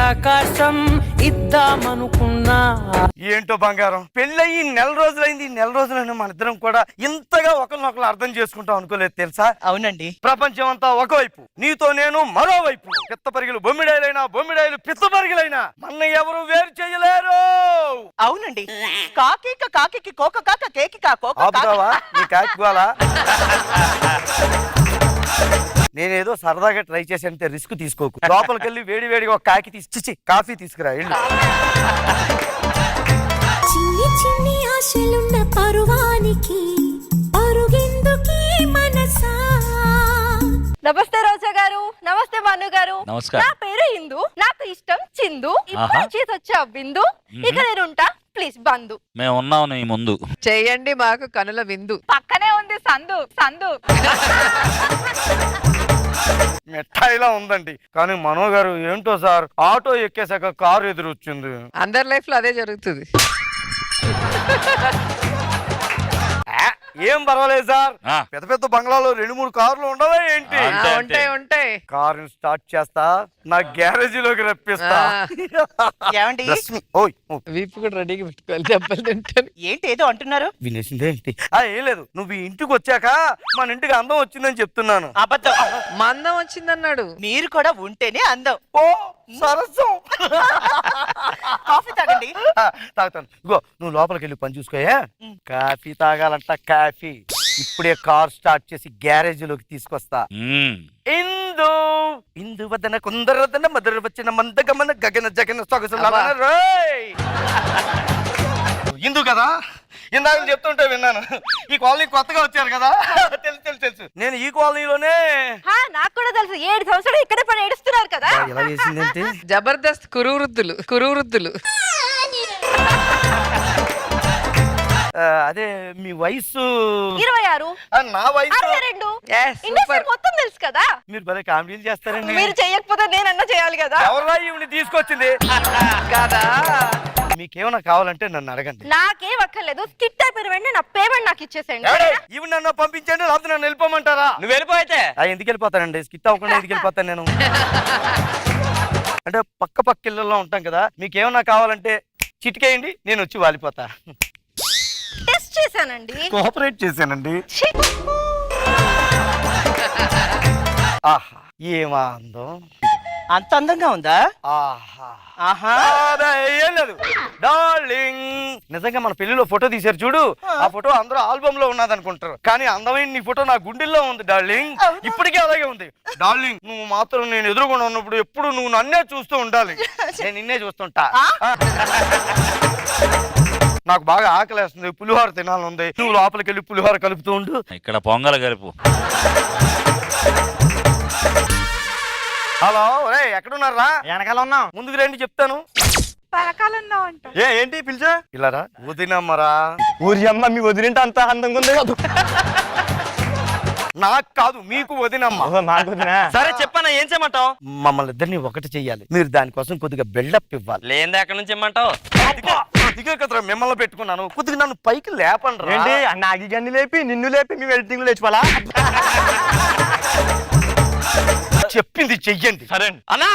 ఆకాశం ఇద్దామనుకున్నా. ఏంటో బంగారం, పెళ్ళయి నెల రోజులైంది. నెల రోజులైనా మన ఇద్దరం కూడా ఇంతగా ఒకరినొకరు అర్థం చేసుకుంటాం అనుకోలేదు తెలుసా? అవునండి. ప్రపంచం అంతా ఒకవైపు, నీతో నేను మరోవైపు. పిత్త పరిగిలు బొమ్మిడాయలైనా, బొమ్మిడాయలు పిత్త పరిగిలైనా మన ఎవరు వేరు చేయలేరు. అవునండి. కాకి కోక కాక కేకి కోక. ఆపుతావా నీ కాకివాలా? నేనేదో సరదాగా ట్రై చేసేంత రిస్క్ తీసుకోకు. లోపలికి వెళ్ళి వేడి వేడిగా ఒక కాఫీ తీసుకురా. చిన్ని చిన్ని ఆశలున్న పరువానికి పరుగెందుకీ మనసా. నమస్తే రోజా గారు. నమస్తే మను గారు. నమస్కారం. నా పేరు ఇందు, నాకు ఇష్టం చిందు. ఇప్పుడు చేసి వచ్చా బిందు. ఇక నేను ఉంటా, ప్లీజ్ బంధు. మేము ఉన్నాం నీ ముందు. చేయండి మాకు కనుల విందు. పక్కనే ఉంది సందు సందు. మిఠాయిలా ఉందండి. కానీ మనో గారు ఏంటో సార్, ఆటో ఎక్కేసాక కారు ఎదురు వచ్చింది. అందరి లైఫ్ లో అదే జరుగుతుంది. ఏం పర్వాలేదు సార్, ఆ. పెద్ద పెద్ద బంగ్లాలో 2-3 కార్లు ఉండవా ఏంటి? అంతే, అంతే. ఉంటాయి. కారు స్టార్ట్ చేస్తా, నా గ్యారేజీలోకి రప్పిస్తా. ఏమండి? రశ్మి, ఓయ్ ఓ. వీపు కూడా రెడీగా పెట్టుకోవాలి, దెబ్బలు తింటాను. ఏంటి ఏదో అంటున్నారు? వినేసిందే ఏంటి? ఏం లేదు, నువ్వు ఈ ఇంటికి వచ్చాక మన ఇంటికి అందం వచ్చిందని చెప్తున్నాను. అబద్ధం. మందం వచ్చిందన్నాడు. మీరు కూడా ఉంటేనే అందం. ఓ సరసం. కాఫీ తాగండి. తాగుతాను. ఇగో నువ్వు లోపలికి వెళ్ళి పని చూసుకోయా. కాఫీ తాగాలంట, కాఫీ. ఇప్పుడే కార్ స్టార్ట్ చేసి గ్యారేజీలోకి తీసుకొస్తా. ఇందు ఇందు వదన కుందరదన మధుర వచ్చిన మందగమన గగన జగన సొగసుల రోయ్. ఇందు కదా, ఇందాక చెప్తుంటే విన్నాను. ఈ కాలనీ కొత్తగా వచ్చారు కదా. తెలుసు తెలుసు తెలుసు. నేను ఈ కాలనీలోనే. నాకు కూడా తెలుసు. 7 సంవత్సరాలు ఇక్కడే పని ఏడుస్తున్నారు కదా. ఎలా చేసిందంటే జబర్దస్త్ కురువృద్ధులు. అదే మీ వయసు 26. నా వయసు 62. Yes, industry super. మొత్తం తెలుసు కదా. మీరు భలే కామెడీలు చేస్తారండి. మీరు చెయ్యకపోతే నేనన్నా చేయాలి కదా. ఎవరా ఈవిని తీసుకొచ్చింది కదా. మీకేమన్నా కావాలంటే నన్ను అడగండి. నాకేం అక్కర్లేదు. స్కిట్ అయిపోయిన వెంటనే నా పేమెంట్ నాకు ఇచ్చేసేయండి. ఈవిని నన్ను పంపించండి, లేకపోతే నన్ను వెళ్ళిపోమంటారా? నువ్వు వెళ్ళిపోయితే ఎందుకు వెళ్ళిపోతానండి? స్కిట్ అవ్వకుండా ఎందుకు వెళ్ళిపోతాను నేను? అంటే పక్క ఇళ్ళల్లో ఉంటాం కదా. మీకేమన్నా కావాలంటే చిటికేయండి, నేను వచ్చి వాలిపోతా. టెస్ట్ చేశానండి. కోఆపరేట్ చేశానండి. ఆహా ఏమా అందం. అంత అందంగా ఉందా? ఆహా ఆహా. ఏం లేదు డార్లింగ్, నిజంగా మన పెళ్లిలో ఫోటో తీశారు చూడు, ఆ ఫోటో అందరూ ఆల్బమ్ లో ఉన్నది అనుకుంటారు, కానీ అందమైన నీ ఫోటో నా గుండెల్లో ఉంది డార్లింగ్. ఇప్పటికీ అలాగే ఉంది డార్లింగ్. నువ్వు మాత్రం నేను ఎదురుకుండా ఉన్నప్పుడు ఎప్పుడు నువ్వు నన్నే చూస్తూ ఉండాలి. నేను నిన్నే చూస్తుంటా. నాకు బాగా ఆకలేస్తుంది, పులిహోర తినాలనుంది. నువ్వు లోపలికి వెళ్ళి పులిహోర కలుపుతూ ఉండు. ఇక్కడ పొంగల్ కలుపు. హలో రే, ఎక్కడున్నారా? వెనకాల ఉన్నాం. ముందుకు రండి చెప్తాను. ఏంటి పిలిచా? ఇలారా వదినమ్మరా. ఊరి అమ్మ మీ వదిలింటే అంత అందంగా ఉంది కాదు. నాకు కాదు, మీకు వదినమ్మ. నాకు వదినా? సరే చెప్పన్నా, ఏం చేయమంటావు? మమ్మల్ని ఇద్దరిని ఒకటి చెయ్యాలి. మీరు దానికోసం కొద్దిగా బిల్డప్ ఇవ్వాలి. లేదే ఎక్కడి నుంచి ఇమ్మంటావు? అందుకే కదరా మిమ్మల్ని పెట్టుకున్నాను. కొద్దిగా నన్ను పైకి లేపండి. ఏంటి నాగి గన్ని లేపి నిన్ను లేపి మీ వెయిటింగ్ లేచిపోలా? చెప్పింది చెయ్యండి. సరే అన్నా,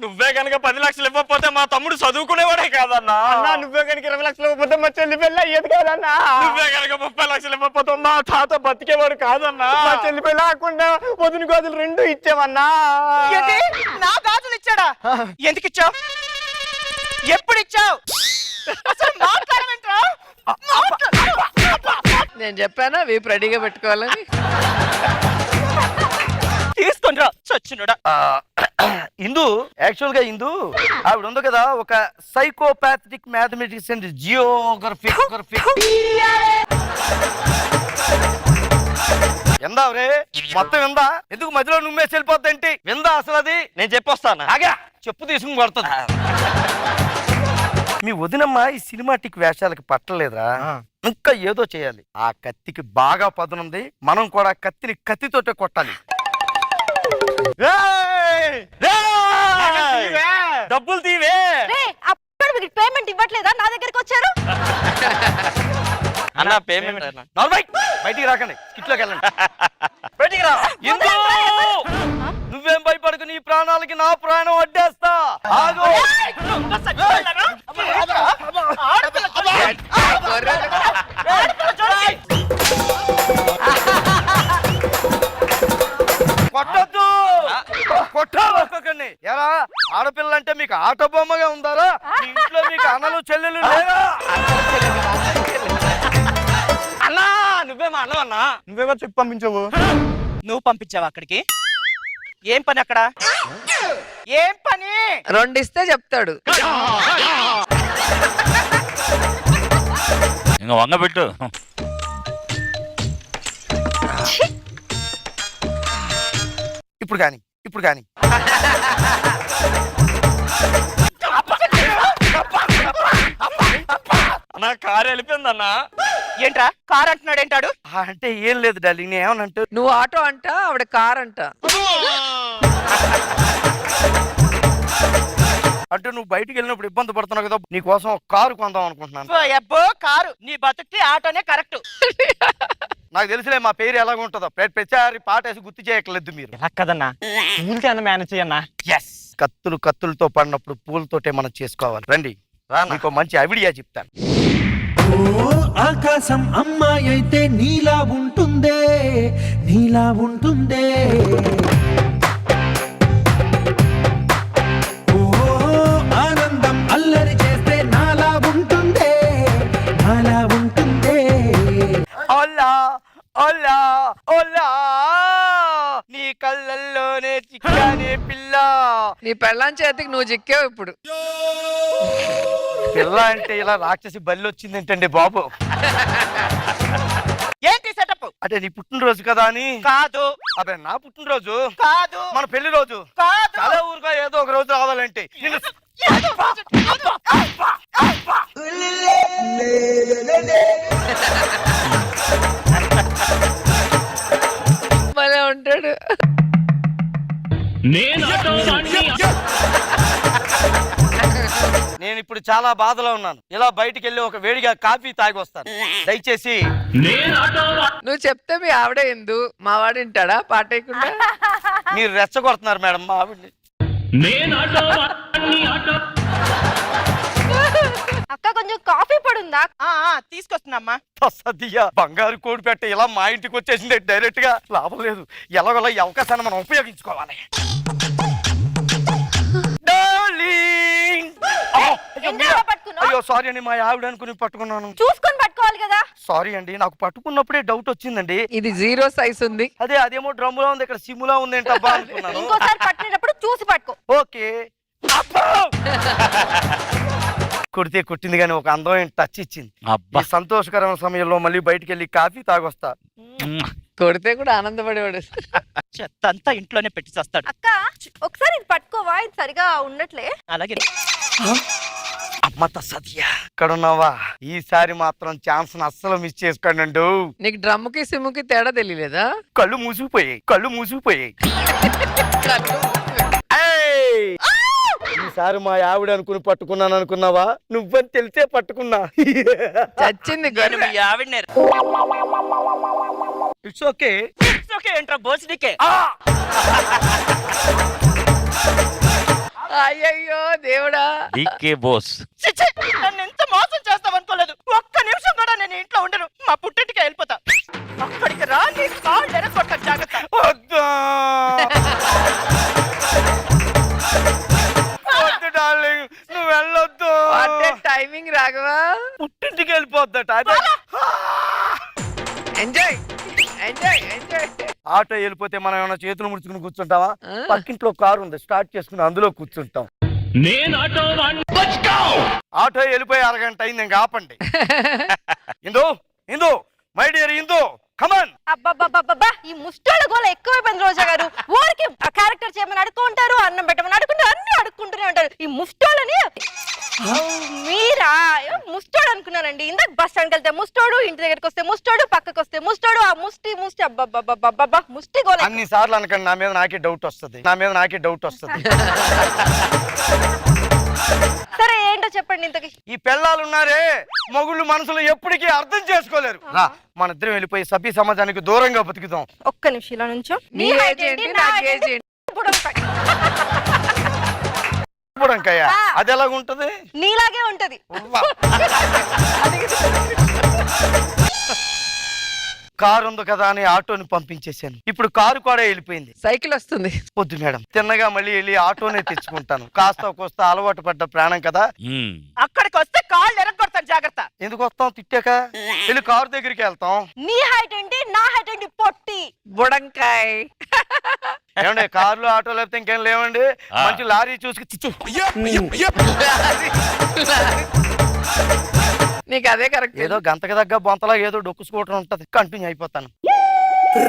నువ్వే కనుక 10 లక్షలు ఇవ్వకపోతే మా తమ్ముడు చదువుకునేవాడే కాదన్నా. అన్నా నువ్వే కనుక 20 లక్షలు ఇవ్వకపోతే మా చెల్లి పెళ్ళి అయ్యేది కాదన్నా. నువ్వే కనుక 30 లక్షలు ఇవ్వకపోతే మా తాత బతికేవాడు కాదన్నా. మా చెల్లి పెళ్ళి ఆకుండా వదిన గోదులు 2 ఇచ్చామన్నా. ఏంటి? నా గాజులు ఇచ్చాడా? ఎందుకు ఇచ్చావు? ఎప్పుడు ఇచ్చావు? అసలు మాట్లాడమంటా? నేను చెప్పానా వీపు రెడీగా పెట్టుకోవాలని. తీసుకుంటా చచ్చినోడా. ఇందు యాక్చువల్ గా ఇందు ఆవిడ ఉంది కదా, ఒక సైకోపాథటిక్ మ్యాథమెటిక్స్ అండ్ జియోగ్రఫీ. ఎందావరే మొత్తం విందా? ఎందుకు మధ్యలో నువ్వేసి వెళ్ళిపోద్దేంటి? విందా అసలు అది? నేను చెప్పొస్తాను. ఆగా చెప్పు తీసుకుని కొడుతుంది. మీ వదినమ్మ ఈ సినిమాటిక్ వేషాలకి పట్టలేదురా. ఇంకా ఏదో చేయాలి. ఆ కత్తికి బాగా పదునుంది, మనం కూడా కత్తిని కత్తితోటే కొట్టాలి. డబ్బులు తీవే. పేమెంట్ ఇవ్వట్లేదా? నా దగ్గరికి వచ్చారు. అన్న పేమెంట్. బయటికి రాకండి, స్కిట్లోకి వెళ్ళండి. బయటికి రా. నువ్వేం భయపడకు, నీ ప్రాణాలకి నా ప్రాణం అడ్డేస్తా. ఆగు. కొట్టద్దు, కొట్టాలి. ఎరా ఆడపిల్లంటే మీకు ఆట బొమ్మగా ఉందారా? మీ ఇంట్లో మీకు అన్నలు చెల్లెలు లేరా? అన్నా నువ్వేమో అన్నవన్నా, నువ్వేమో చెప్పి పంపించవు. నువ్వు పంపించావా అక్కడికి? ఏం పని అక్కడ? ఏం పని? రెండిస్తే చెప్తాడు. ఇంకా వంగబెట్టు. ఇప్పుడు కానీ, ఇప్పుడు కానీ. అన్నా కారు వెళ్ళిపోయిందన్నా. ఏంట్రా కార్ అంటున్నాడు? ఏంటాడు? అంటే ఏం లేదు డార్లింగ్, నేను ఏమనంటే నువ్వు ఆటో అంట, ఆవిడ కార్ అంట. అంటే నువ్వు బయటికి వెళ్ళినప్పుడు ఇబ్బంది పడుతున్నావు కదా, నీ కోసం ఒక కారు కొందాం అనుకుంటున్నాను. అబ్బో కారు, నీ బతుక్కి ఆటోనే కరెక్ట్. నాకు తెలిసిలే మా పేరు ఎలాగ ఉంటుందో. ప్రతిసారి పాట వేసి గుర్తు చేయట్లేదు మీరు. ఎలా కదన్నా, పూలకి అన్న మేనేజ్ చేయన్నా. ఎస్, కత్తులు కత్తులతో పడినప్పుడు పూలతోటే మనం చేసుకోవాలి. రండి, మీకు మంచి ఐడియా చెప్తాను. ఆకాశం అమ్మాయి అయితే నీలా ఉంటుందే, నీలా ఉంటుందే. ఓ ఆనందం అల్లరి చేస్తే నాలా ఉంటుందే, నాలా ఉంటుందే. ఓలా ఓలా ఓలా, నీ కళ్ళల్లోనే చిక్కానే పిల్ల. నీ పెళ్ళాం చేతికి నువ్వు చిక్కావు ఇప్పుడు. పిల్ల అంటే ఇలా రాక్షసి బల్లి వచ్చిందేంటండి బాబు? ఏంటి సెటప్? అంటే నీ పుట్టినరోజు కదా అని కాదు. అదే నా పుట్టినరోజు కాదు. మన పెళ్లి రోజు కాదు. చాలా ఊరుగా ఏదో ఒక రోజు రావాలంటే నిన్ను భలే ఉంటాడు. నేను ఇప్పుడు చాలా బాధలో ఉన్నాను. ఇలా బయటికి వెళ్ళి ఒక వేడిగా కాఫీ తాగి వస్తాను. దయచేసి నువ్వు చెప్తే మీ ఆవిడ ఎందు మా వాడు వింటాడా పాట వేయకుండా? మీరు రెచ్చగొడుతున్నారు మేడం మా ఆవిడ్ని. అక్క కొంచెం కాఫీ పడుందా? తీసుకొస్తున్నామ్మా. సద్దియా బంగారు కోడి పెట్ట ఇలా మా ఇంటికి వచ్చేసింది డైరెక్ట్ గా. లాభం లేదు, ఎలాగోలా ఈ అవకాశాన్ని మనం ఉపయోగించుకోవాలి. ఎందుకు పట్టుకున్నావ్? అయ్యో సారీ అండి, మా ఆవిడ అనుకుని పట్టుకున్నాను. చూసుకొని పట్టుకోవాలి కదా. సారీ అండి, నాకు పట్టుకున్నప్పుడే డౌట్ వచ్చిందండి. ఇది 0 సైజ్ ఉంది. అదేమో డ్రమ్ములా ఉంది, ఇక్కడ సిమ్ములా ఉంది ఏంటబ్బా అనుకున్నాను. ఇంకోసారి పట్టినప్పుడు చూసి పట్టుకో. ఓకే. కొడితే కొట్టింది కానీ ఒక అందమైన టచ్ ఇచ్చింది. అబ్బా. ఈ సంతోషకరమైన సమయంలో మళ్ళీ బయటికి వెళ్ళి కాఫీ తాగొస్తా. కొడితే కూడా ఆనందపడేవాడు. చెత్త అంతా ఇంట్లోనే పెట్టి చేస్తాడు. అక్క ఒకసారి ఇది పట్టుకోవా, ఇది సరిగా ఉండట్లే. అలాగే. అమ్మత సత్య ఇక్కడ ఉన్నావా? ఈసారి మాత్రం ఛాన్స్ అస్సలు మిస్ చేసుకోండి. నీకు డ్రమ్ముకి సిమ్ముకి తేడా తెలియలేదా? కళ్ళు మూసిపోయాయి. ఈసారి మా ఆవిడ అనుకుని పట్టుకున్నాను అనుకున్నావా? నువ్వని తెలిసే పట్టుకున్నా. చచ్చింది నేను గొర్రె. మీ ఆవిడనే. It's okay. ఇట్స్ ఓకే ఏంట్రా బోసిడికే? అయ్యయ్యో దేవుడా. డీకే బోస్. చిచ్చి, నన్ను ఎంత మోసం చేస్తావనుకోలేదు. ఒక్క నిమిషం కూడా నేను ఇంట్లో ఉండను. మా పుట్టింటికి వెళ్ళిపోతా. అక్కడికి రా, నీ కాళ్ళు ఎరగొట్ట జాగ్రత్త. వద్దు డార్లింగ్, నువ్వు వెళ్ళొద్దు. అంటే టైమింగ్ రాఘవా. పుట్టింటికి వెళ్ళిపోద్దట. అదే ఎంజాయ్ ఎంజాయ్ ఎంజాయ్. ఆటో వెళ్ళిపోతే మనం ఏమైనా చేతులు ముడుచుకుని కూర్చుంటావా? పక్కింట్లో కారు ఉంది, స్టార్ట్ చేసుకుని అందులో కూర్చుంటాం. ఆటో వెళ్ళిపోయి అరగంట అయింది, ఇంకా ఆపండి. ఇందు మై డియర్ ఇందు, కమాన్. అబ్బబ్బబ్బబ్బా, ఈ ముష్టోళ్ళ గోల ఎక్కువైపోయింది రోజా గారు. ఊరికి క్యారెక్టర్ చేయమని అడుక్కుంటారు, అన్నం పెట్టమని అడుక్కుంటారు, అన్ని అడుక్కుంటూనే ఉంటారు. ఈ ముష్టోళ్ళని మీరా ముష్టోడు అనుకున్నానండి. ఇందాక బస్ స్టాండ్కి వెళ్తే ముష్టోడు, ఇంటి దగ్గరికి వస్తే ముష్టోడు, పక్కకు వస్తే ముష్టోడు. ఆ ముష్టి అబ్బబ్బబ్బబ్బబ్బా ముష్టి గోల. అన్ని సార్లు అనకండి, నా మీద నాకే డౌట్ వస్తుంది. సరే ఏంటో చెప్పండి ఇంతకి. ఈ పెళ్ళాలు ఉన్నారే, మొగుళ్ళు మనసులు ఎప్పటికీ అర్థం చేసుకోలేరు. రా, మన ఇద్దరం వెళ్ళిపోయి సభ్య సమాజానికి దూరంగా బతుకుదాం. ఒక్క నిమిషం ఇలా నుంచో. నీ ఏజ్ ఏంటి, నా ఏజ్ ఏంటి? బుడంకాయ్. బుడంకాయ ఆ. అది ఎలాగుంటది? నీలాగే ఉంటది. కారు ఉంది కదా అని ఆటోని పంపించేశాను. ఇప్పుడు కారు కూడా వెళ్ళిపోయింది. సైకిల్ వస్తుంది. వద్దు మేడం, తిన్నగా మళ్ళీ వెళ్ళి ఆటోనే తెచ్చుకుంటాను. కాస్త కోస్త అలవాటు పడ్డ ప్రాణం కదా. మ్మ్. అక్కడికి వస్తే కాళ్ళు ఎరగొడతాను జాగ్రత్త. ఎందుకు వస్తాం? తిట్టాక వెళ్ళి కారు దగ్గరికి వెళ్తాం. నీ హైట్ ఏంటి, నా హైట్ ఏంటి? పొట్టి. బుడంకాయ్. ఏమండి, కార్లు ఆటో లేకపోతే ఇంకేం లేవండి. ఆ. మంచి లారీ చూసుకు నీకు అదే కరెక్ట్. ఏదో గంతకి దగ్గర బొంతలా ఏదో డొక్కు స్కూటర్ ఉంటది. కంటిన్యూ అయిపోతాను.